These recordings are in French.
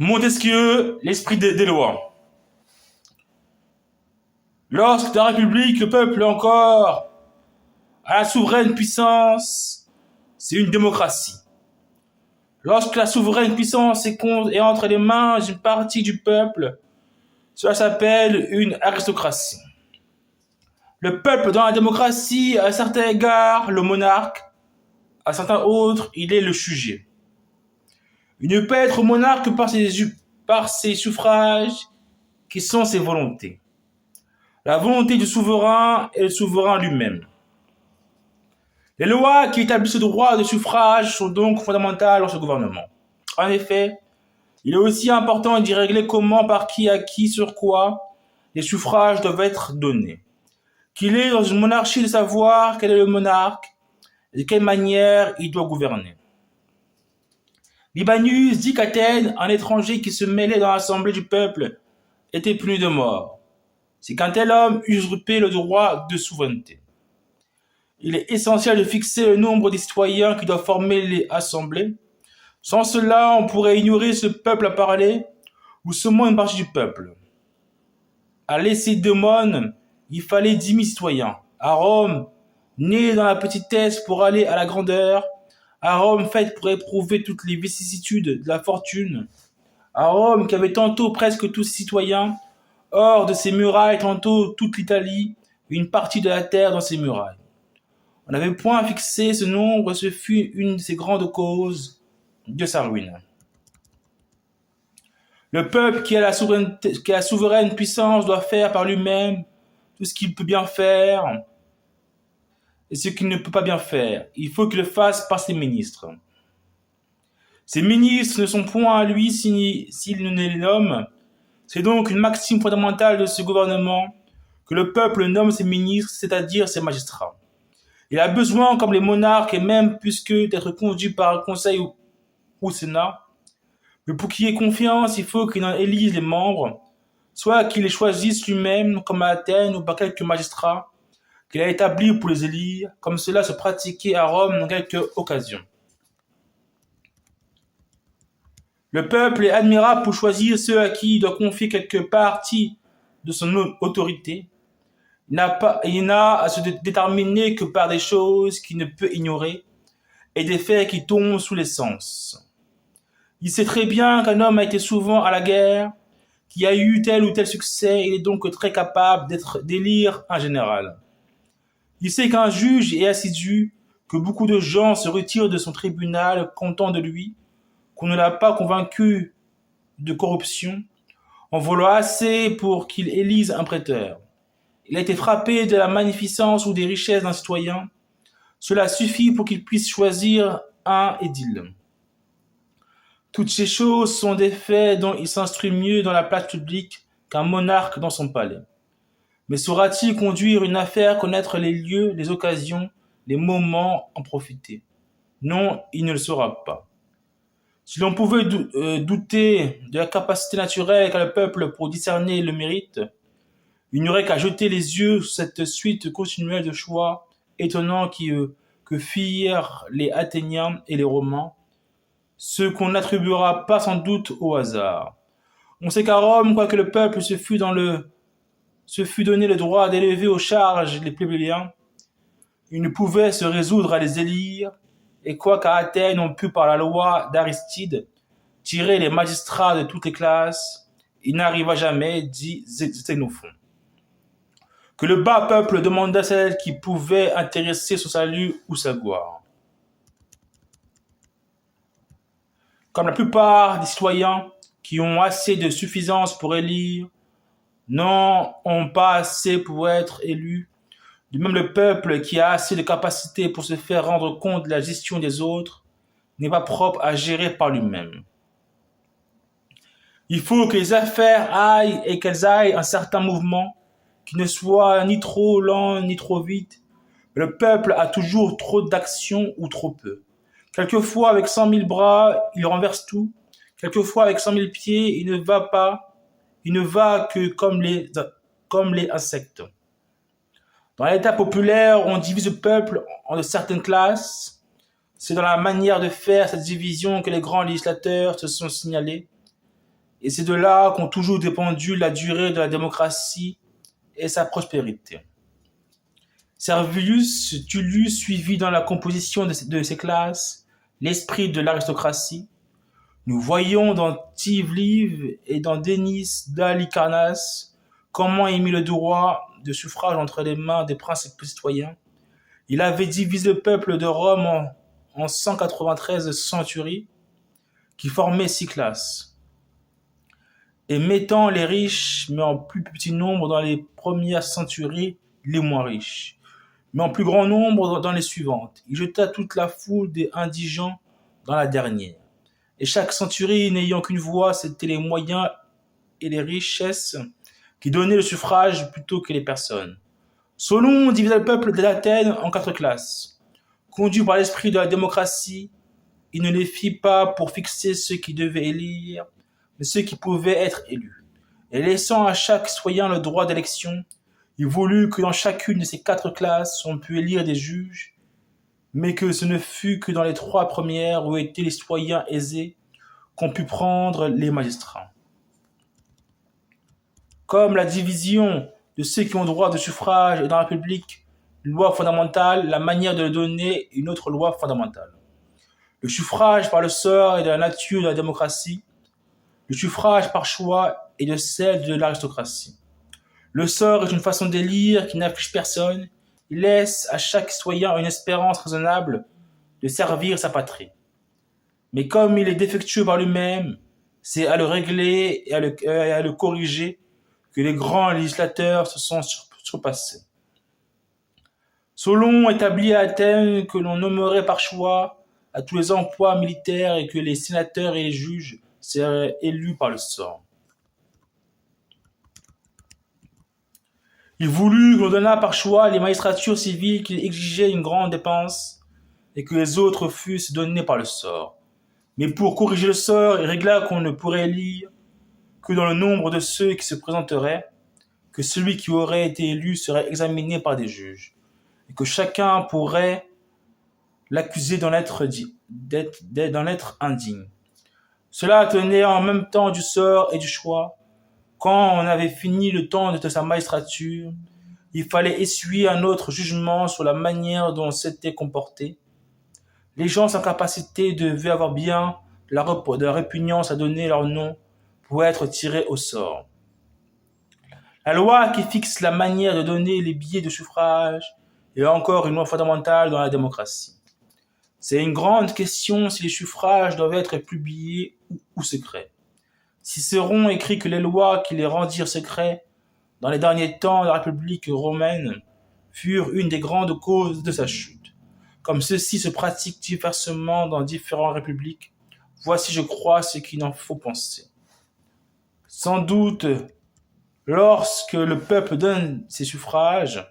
Montesquieu, l'esprit des lois. Lorsque dans la République, le peuple est encore à la souveraine puissance, c'est une démocratie. Lorsque la souveraine puissance est entre les mains d'une partie du peuple, cela s'appelle une aristocratie. Le peuple dans la démocratie, à certains égards, le monarque, à certains autres, il est le sujet. Il ne peut être monarque que par ses suffrages, qui sont ses volontés. La volonté du souverain est le souverain lui-même. Les lois qui établissent le droit de suffrage sont donc fondamentales dans ce gouvernement. En effet, il est aussi important d'y régler comment, par qui, à qui, sur quoi les suffrages doivent être donnés. Qu'il est dans une monarchie de savoir quel est le monarque et de quelle manière il doit gouverner. Libanius dit qu'Athènes, un étranger qui se mêlait dans l'assemblée du peuple, était puni de mort. C'est qu'un tel homme usurpait le droit de souveraineté. Il est essentiel de fixer le nombre des citoyens qui doivent former les assemblées. Sans cela, on pourrait ignorer ce peuple à parler ou seulement une partie du peuple. À Laicédémone, il fallait 10 000 citoyens. À Rome, né dans la petitesse pour aller à la grandeur. À Rome, faite pour éprouver toutes les vicissitudes de la fortune. À Rome, qui avait tantôt presque tous ses citoyens, hors de ses murailles, tantôt toute l'Italie, et une partie de la terre dans ses murailles. On n'avait point fixé ce nombre, ce fut une de ses grandes causes de sa ruine. Le peuple qui a la souveraine puissance doit faire par lui-même tout ce qu'il peut bien faire et ce qu'il ne peut pas bien faire. Il faut qu'il le fasse par ses ministres. Ces ministres ne sont point à lui s'il ne les nomme. C'est donc une maxime fondamentale de ce gouvernement que le peuple nomme ses ministres, c'est-à-dire ses magistrats. Il a besoin, comme les monarques, et même plus que d'être conduit par un conseil ou sénat. Mais pour qu'il y ait confiance, il faut qu'il en élise les membres, soit qu'il les choisisse lui-même, comme à Athènes, ou par quelques magistrats qu'il a établis pour les élire, comme cela se pratiquait à Rome dans quelques occasions. Le peuple est admirable pour choisir ceux à qui il doit confier quelque partie de son autorité. Il n'a à se déterminer que par des choses qu'il ne peut ignorer et des faits qui tombent sous les sens. Il sait très bien qu'un homme a été souvent à la guerre, qu'il a eu tel ou tel succès, il est donc très capable d'élire un général. Il sait qu'un juge est assidu, que beaucoup de gens se retirent de son tribunal contents de lui, qu'on ne l'a pas convaincu de corruption, en voulant assez pour qu'il élise un prêteur. Il a été frappé de la magnificence ou des richesses d'un citoyen. Cela suffit pour qu'il puisse choisir un édile. Toutes ces choses sont des faits dont il s'instruit mieux dans la place publique qu'un monarque dans son palais. Mais saura-t-il conduire une affaire, connaître les lieux, les occasions, les moments, en profiter? Non, il ne le saura pas. Si l'on pouvait douter de la capacité naturelle qu'a le peuple pour discerner le mérite, il n'y aurait qu'à jeter les yeux sur cette suite continuelle de choix étonnants que firent les Athéniens et les Romains, ce qu'on n'attribuera pas sans doute au hasard. On sait qu'à Rome, quoique le peuple se fût donné le droit d'élever aux charges les plébéiens, il ne pouvait se résoudre à les élire, et quoiqu'à Athènes on put par la loi d'Aristide tirer les magistrats de toutes les classes, il n'arriva jamais, dit Xénophon, que le bas peuple demanda celle qui pouvait intéresser son salut ou sa gloire. Comme la plupart des citoyens qui ont assez de suffisance pour élire n'en ont pas assez pour être élus, de même le peuple qui a assez de capacité pour se faire rendre compte de la gestion des autres n'est pas propre à gérer par lui-même. Il faut que les affaires aillent et qu'elles aillent un certain mouvement, qui ne soit ni trop lent ni trop vite. Le peuple a toujours trop d'actions ou trop peu. Quelquefois, avec 100 000 bras, il renverse tout. Quelquefois, avec 100 000 pieds, il ne va que comme les insectes. Dans l'état populaire, on divise le peuple en de certaines classes. C'est dans la manière de faire cette division que les grands législateurs se sont signalés. Et c'est de là qu'ont toujours dépendu la durée de la démocratie et sa prospérité. Servius Tullius suivit dans la composition de ces classes l'esprit de l'aristocratie. Nous voyons dans Tive-Live et dans Denis d'Halicarnasse comment il mit le droit de suffrage entre les mains des principaux citoyens. Il avait divisé le peuple de Rome en 193 centuries qui formaient 6 classes, et mettant les riches, mais en plus petit nombre dans les premières centuries, les moins riches, mais en plus grand nombre dans les suivantes. Il jeta toute la foule des indigents dans la dernière. Et chaque centurie n'ayant qu'une voix, c'était les moyens et les richesses qui donnaient le suffrage plutôt que les personnes. Solon divisa le peuple d'Athènes en 4 classes. Conduit par l'esprit de la démocratie, il ne les fit pas pour fixer ceux qui devaient élire, mais ceux qui pouvaient être élus. Et laissant à chaque citoyen le droit d'élection, il voulut que dans chacune de ces 4 classes, on pût élire des juges, mais que ce ne fût que dans les 3 premières où étaient les citoyens aisés qu'on put prendre les magistrats. Comme la division de ceux qui ont droit de suffrage est dans la République une loi fondamentale, la manière de le donner est une autre loi fondamentale. Le suffrage par le sort est de la nature de la démocratie. Le suffrage par choix est de celle de l'aristocratie. Le sort est une façon d'élire qui n'affiche personne. Il laisse à chaque citoyen une espérance raisonnable de servir sa patrie. Mais comme il est défectueux par lui-même, c'est à le régler et à le corriger que les grands législateurs se sont surpassés. Solon établit à Athènes que l'on nommerait par choix à tous les emplois militaires et que les sénateurs et les juges seraient élus par le sort. Il voulut que l'on donnât par choix les magistratures civiles qui exigeaient une grande dépense et que les autres fussent données par le sort. Mais pour corriger le sort, il régla qu'on ne pourrait élire que dans le nombre de ceux qui se présenteraient, que celui qui aurait été élu serait examiné par des juges, et que chacun pourrait l'accuser d'en être indigne. Cela tenait en même temps du sort et du choix. Quand on avait fini le temps de sa magistrature, il fallait essuyer un autre jugement sur la manière dont on s'était comporté. Les gens sans capacité devaient avoir bien de la répugnance à donner leur nom pour être tirés au sort. La loi qui fixe la manière de donner les billets de suffrage est encore une loi fondamentale dans la démocratie. C'est une grande question si les suffrages doivent être publiés ou secrets. Cicéron écrit que les lois qui les rendirent secrets dans les derniers temps de la République romaine furent une des grandes causes de sa chute. Comme ceci se pratique diversement dans différentes républiques, voici, je crois, ce qu'il en faut penser. Sans doute, lorsque le peuple donne ses suffrages,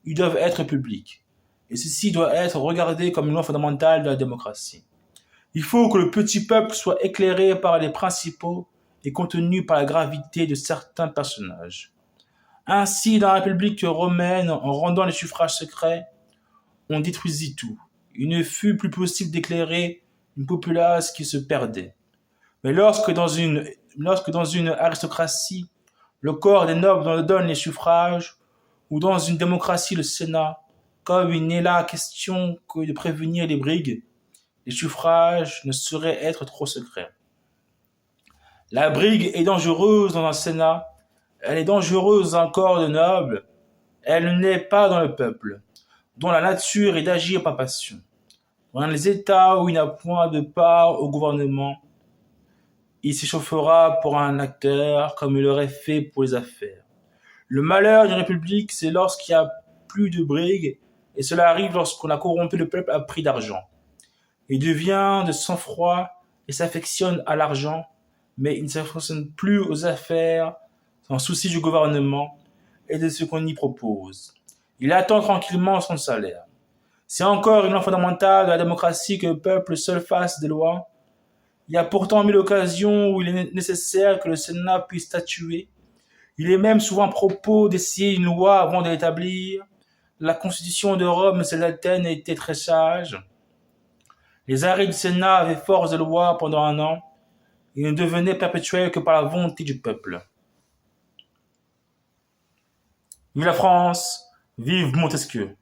ils doivent être publics, et ceci doit être regardé comme une loi fondamentale de la démocratie. Il faut que le petit peuple soit éclairé par les principaux et contenu par la gravité de certains personnages. Ainsi, dans la République romaine, en rendant les suffrages secrets, on détruisit tout. Il ne fut plus possible d'éclairer une populace qui se perdait. Mais lorsque dans une aristocratie, le corps des nobles donne les suffrages, ou dans une démocratie le Sénat, comme il n'est là question que de prévenir les brigues, les suffrages ne sauraient être trop secrets. La brigue est dangereuse dans un Sénat, elle est dangereuse dans un corps de nobles, elle n'est pas dans le peuple, dont la nature est d'agir par passion. Dans les États où il n'a point de part au gouvernement, il s'échauffera pour un acteur comme il aurait fait pour les affaires. Le malheur d'une république, c'est lorsqu'il n'y a plus de brigues, et cela arrive lorsqu'on a corrompu le peuple à prix d'argent. Il devient de sang-froid et s'affectionne à l'argent, mais il ne s'affectionne plus aux affaires sans souci du gouvernement et de ce qu'on y propose. Il attend tranquillement son salaire. C'est encore une loi fondamentale de la démocratie que le peuple seul fasse des lois. Il y a pourtant mille occasions où il est nécessaire que le Sénat puisse statuer. Il est même souvent à propos d'essayer une loi avant de l'établir. La constitution de Rome et celle d'Athènes étaient très sages. Les arrêts du Sénat avaient force de loi pendant 1 an. Il ne devenait perpétuel que par la volonté du peuple. Vive la France, vive Montesquieu.